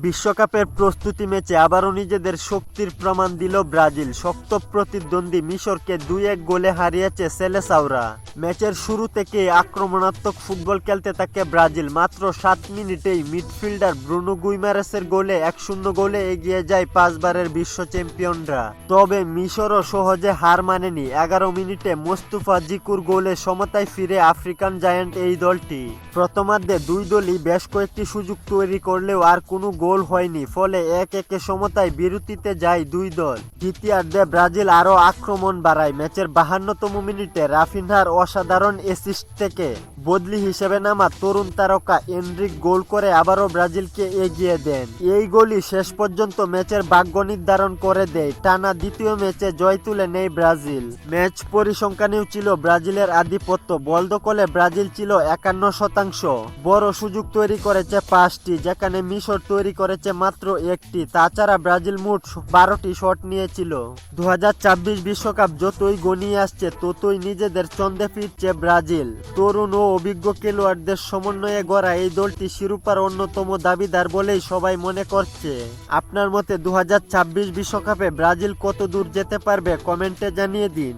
বিশ্বকাপের প্রস্তুতি ম্যাচে আবারও নিজেদের শক্তির প্রমাণ দিল ব্রাজিল। শক্ত প্রতিদ্বন্দ্বী মিশরকে 2-1 গোলে হারিয়েছে সেলেসাওরা। ম্যাচের শুরু থেকে আক্রমণাত্মক ফুটবল খেলতে থাকে ব্রাজিল। মাত্র 7 মিনিটেই মিডফিল্ডার ব্রুনো গুইমারেসের গোলে 1-0 গোলে এগিয়ে যায় 5 বারের বিশ্ব চ্যাম্পিয়নরা। তবে মিশরও সহজে হার মানেনি। 11 মিনিটে মোস্তফা জিকুর গোলে সমতায় ফিরে আফ্রিকান জায়ান্ট এই দলটি। প্রথমার্ধে দুই দলই বেশ কয়েকটি সুযোগ তৈরি করলেও আর কোনো গোল হয়নি, ফলে 1-1 সমতায় বিরতিতে যায় দুই দল। দ্বিতীয়ার্ধে ব্রাজিল আরও আক্রমণ বাড়ায়। ম্যাচের 52তম মিনিটে রাফিনহার অসাধারণ অ্যাসিস্ট থেকে বদলি হিসেবে নামা তরুণ তারকা এনরিক গোল করে আবারও ব্রাজিলকে এগিয়ে দেন। এই গোলই শেষ পর্যন্ত ম্যাচের ভাগ্য নির্ধারণ করে দেয়। টানা দ্বিতীয় ম্যাচে জয় তুলে নেয় ব্রাজিল। ম্যাচ পরিসংখ্যানেও ছিল ব্রাজিলের আধিপত্য। বল দখলে ব্রাজিল ছিল 51%। বড় সুযোগ তৈরি করেছে 5টি, যেখানে মিশর তৈরি করেছে মাত্র 1টি। তাছাড়া ব্রাজিল মোট 12টি শট নিয়েছিল। 2026 বিশ্বকাপ যতই গনিয়ে আসছে ততই নিজেদের ছন্দে ফিরছে ব্রাজিল। তরুণ ও অভিজ্ঞ খেলোয়াড়দের সমন্বয়ে গড়া এই দলটি শিরোপার অন্যতম দাবিদার বলেই সবাই মনে করছে। আপনার মতে 2026 বিশ্বকাপে ব্রাজিল কত দূর যেতে পারবে কমেন্টে জানিয়ে দিন।